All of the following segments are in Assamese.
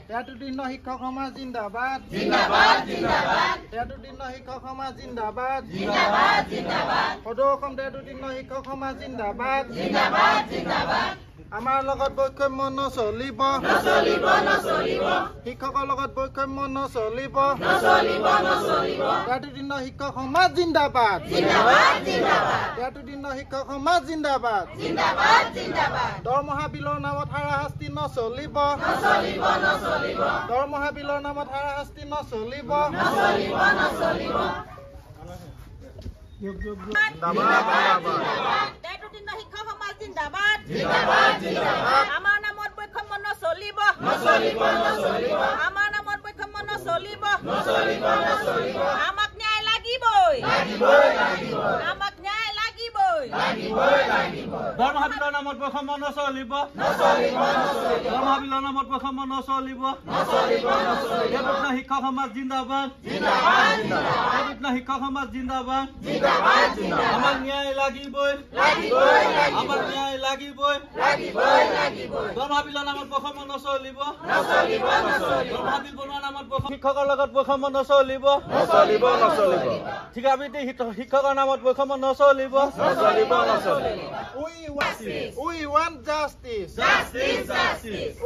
তেতুদিন শিক্ষক সমাজ জিন্দাবাদ তেতুদিন শিক্ষক সমাজ জিন্দাবাদ সদৌ অসম তেতুদিন শিক্ষক সমাজ জিন্দাবাদ আমাৰ লগত বৈষম্য নচলিব শিক্ষকৰ লগত বৈষম্য নচলিব তেতুদিন শিক্ষক সমাজ জিন্দাবাদ তেতুদিন শিক্ষক সমাজ জিন্দাবাদ দৰমহা বিলৰ নামত হাৰাশাস্তি নচলিব দৰমহা বিলৰ নামত হাৰাশাস্তি নচলিব আমাৰ নামত বৈষম্য নচলিব আমাৰ নামত বৈষম্য নচলিব আমাক ন্যায় লাগিবই আমাক ন্যায় লাগিবই দৰমহা বিলৰ নামত বৈষম্য নচলিব দৰমহা বিলৰ নামত বৈষম্য নচলিব শিক্ষক সমাজ জিন্দাবাদ শিক্ষক সমাজ জিন্দাবাদ আমাক ন্যায় লাগিবই আমাক ন্যায় লাগিবই দৰমহা বিলৰ নামত বৈষম্য নচলিব দৰমহা বিল বনোৱাৰ নামত শিক্ষকৰ লগত বৈষম্য নচলিব ঠিকাভিত্তিক শিক্ষকৰ নামত বৈষম্য নচলিব We want justice.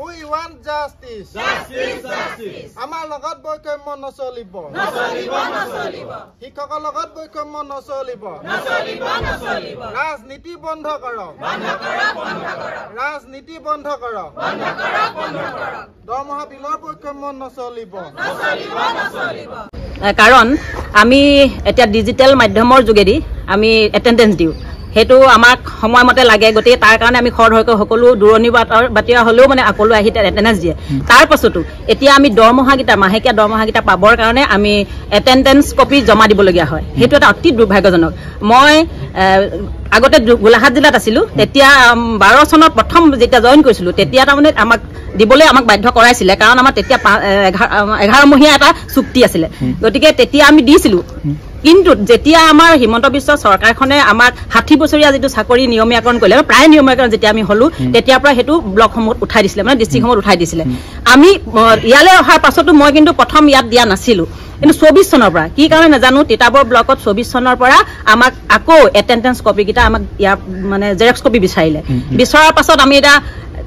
We want justice. আমাৰ লগত বৈষম্য নচলিব শিক্ষকৰ লগত বৈষম্য নচলিব ৰাজনীতি বন্ধ কৰক ৰাজনীতি বন্ধ কৰক দৰমহা বিলৰ বৈষম্য নচলিব কাৰণ আমি এতিয়া ডিজিটেল মাধ্যমৰ যোগেদি আমি এটেন্ডেন্স দিওঁ হেতু আমাক সময়মতে লাগে গতি তাৰ কাৰণে আমি খৰধৰকৈ সকলো দূৰণি বাতিৰা হলেও মানে আকলো আহি এটেন্ডেন্স দিয়ে তাৰ পাছতো এতিয়া আমি দৰমহাগিটা মাহেকীয়া দৰমহাগিটা পাবৰ কাৰণে আমি এটেন্ডেন্স কপি জমা দিবলগীয়া হয় হেতু এটা অতি দুৰ্ভাগ্যজনক মই আগতে গোলাঘাট জিলাত আছিলো তেতিয়া 12 চনত প্ৰথম যেতিয়া জয়েন কৰিছিলো তেতিয়া তাৰমানে আমাক দিবলৈ আমাক বাধ্য কৰাইছিলে কাৰণ আমাৰ তেতিয়া 11 মহীয়া এটা চুক্তি আছিলে গতিকে তেতিয়া আমি দিছিলো কিন্তু যেতিয়া আমাৰ হিমন্ত বিশ্ব চৰকাৰখনে আমাক 60 বছৰীয়া যেটো চাকৰি নিয়মীয়াকৰণ কৰিলে প্ৰায় নিয়মীয়াকৰণ যেতিয়া আমি হলো তেতিয়া পৰা হেতু ব্লকসমূহত উঠাই দিছিলে মানে ডিস্ট্ৰিক্টসমূহত উঠাই দিছিলে আমি ইয়ালে অহাৰ পাছতো মই কিন্তু প্ৰথম ইয়াত দিয়া নাছিলো কিন্তু 24 চনৰ পৰা কি কাৰণে নাজানো তিতাবৰ ব্লকত 24 চনৰ পৰা আমাক আকৌ এটেন্ডেন্স কপি কিটা আমাক ইয়াৰ মানে জেৰক্স কপি বিচাৰিলে বিচৰাৰ পাছত আমি এটা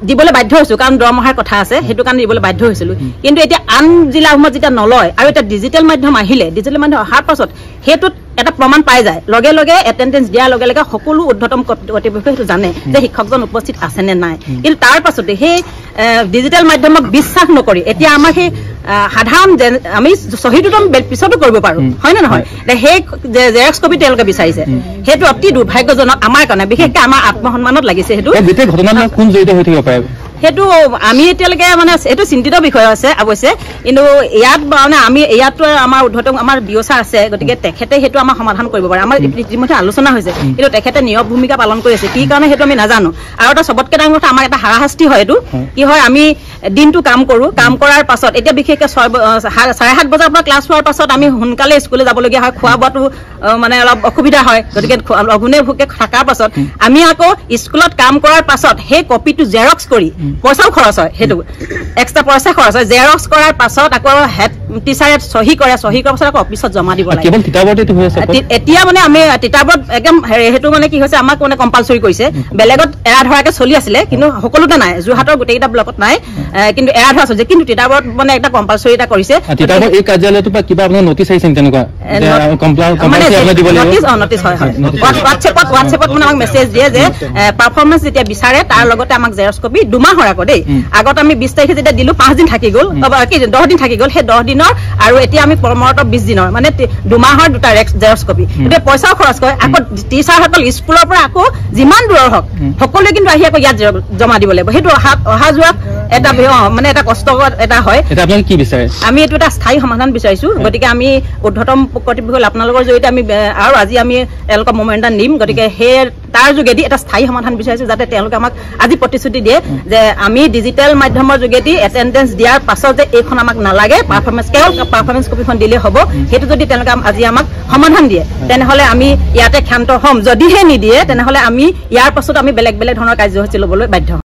দিবলৈ বাধ্য হৈছো কাৰণ দৰমহাৰ কথা আছে হেতু কাৰণে দিবলৈ বাধ্য হৈছিলো কিন্তু এতিয়া আন জিলাসমূহত যেতিয়া নলয় আৰু এটা ডিজিটেল মাধ্যম আহিলে ডিজিটেল মাধ্যম অহাৰ পাছত হেতুত এটা প্ৰমাণ পাই যায় লগে লগে এটেন্ডেন্স দিয়াৰ লগে লগে সকলো উদ্ধতম কৰ্তৃপক্ষই হেতু জানে যে শিক্ষকজন উপস্থিত আছে নে নাই কিন্তু তাৰ পাছতে সেই ডিজিটেল মাধ্যমক বিশ্বাস নকৰি এতিয়া আমাৰ সেই সাধাৰণ আমি সহিতুতম পিছতো কৰিব পাৰো হয় না নহয় সেই জেৰক্স কপি তেওঁলোকে বিচাৰিছে হেতু অতি দুৰ্ভাগ্যজনক আমাৰ কাৰণে বিশেষকৈ আমাৰ আত্মসন্মানত লাগিছে হেতু বিতে ঘটনাত কোন জড়িত হৈ থাকিব পাৰে হেতু আমি এতিয়ালৈকে মানে এটো চিন্তিত বিষয় আছে অৱশ্যে কিন্তু ইয়াত মানে আমি ইয়াতো আমাৰ উদ্ধতম আমাৰ বিঅচা আছে গতিকে তেখেতে হেতু আমাৰ সমাধান কৰিব পাৰে আমাৰ ইতিমধ্যে আলোচনা হৈছে কিন্তু তেখেতে নিয়ম ভূমিকা পালন কৰি আছে কি কাৰণে হেতু আমি নাজানো আৰু এটা সবতকে ডাঙৰ কথা আমাৰ এটা হাৰাশাস্তি হয় এটো কি হয় আমি দিনটো কাম কৰো কাম কৰাৰ পাছত এতিয়া বিশেষকৈ 7:30 বজাৰ পৰা ক্লাছ হোৱাৰ পাছত আমি সোনকালে স্কুলে যাবলগীয়া হয় খোৱা বোৱাটো মানে অলপ অসুবিধা হয় গতিকে লঘুনে ভুকে থকাৰ পাছত আমি আকৌ স্কুলত কাম কৰাৰ পাছত সেই কপিটো জেৰক্স কৰি পইচাও খৰচ হয় হেতু এক্সট্ৰা পইচা খৰচ হয় জেৰক্স কৰাৰ পাছত আকৌ হেড টিচাৰে সহি কৰাৰ পাছত আকৌ অফিসত জমা দিব লাগে কেৱল তিতাবৰতে হৈ আছে এতিয়া মানে আমি তিতাবৰত একদম হেতু মানে কি হৈছে আমাক মানে কম্পালসৰি কৰিছে বেলেগত এৰা ধৰাকে চলি আছিল কিন্তু সকলোতে নাই যোৰহাটৰ গোটেইটা ব্লকত নাই কিন্তু এৰা ধৰা আছে কিন্তু তিতাবৰত মানে এটা কম্পালসৰি এটা কৰিছে তিতাবৰ এই কাৰ্যালয়টো বা কিবা আপোনাৰ নটিচ আহিছে তেনেকুৱা কম্পালসৰি আপনি দিব লাগিব নটিচ হয় হোৱাটছএপত মানে আমাক মেছেজ দিয়ে যে পাৰফৰমেন্স যেতিয়া বিচাৰে তাৰ লগতে আমাক জেৰক্স কপি 2 মাহৰ আগত দেই আগত আমি 20 তাৰিখে যেতিয়া দিলো 5 দিন থাকি গল কি 10 দিন থাকি গল সেই 10 দিনৰ আৰু এতিয়া আমি পৰমৰ্ত 20 দিনৰ মানে 2 মাহৰ দুটা জেৰক্স কপি এতিয়া পইচাও খৰচ কৰে আকৌ টিচাৰসকল স্কুলৰ পৰা আকৌ যিমান দূৰৰ হক সকলোৱে কিন্তু আহি আকৌ ইয়াত জমা দিব লাগিব হেতু অহা যোৱা এটা মানে এটা কষ্টকৰ এটা হয় এটা আপুনি কি বিচাৰে আমি এটো এটা স্থায়ী সমাধান বিচাৰিছো গতিকে আমি উদ্ধতম কৰ্তৃপক্ষ আপোনালোকৰ জৰিয়তে আমি আৰু আজি আমি তেওঁলোকৰ মোমেন্টাম নিম গতিকে হে তাৰ যোগেদি এটা স্থায়ী সমাধান বিচাৰিছো যাতে তেওঁলোকে আমাক আজি প্ৰতিশ্ৰুতি দিয়ে যে আমি ডিজিটেল মাধ্যমৰ যোগেদি এটেন্ডেন্স দিয়াৰ পাছত যে এইখন আমাক নালাগে পাৰফৰমেন্স কপিখন দিলে হ'ব হেতু যদি তেওঁলোকে আজি আমাক সমাধান দিয়ে তেনেহলে আমি ইয়াতে ক্ষান্ত হ'ম যদিহে নিদিয়ে তেনেহলে আমি ইয়াৰ পাছত আমি বেলেগ বেলেগ ধৰণৰ কাৰ্যসূচী ল'বলৈ বাধ্য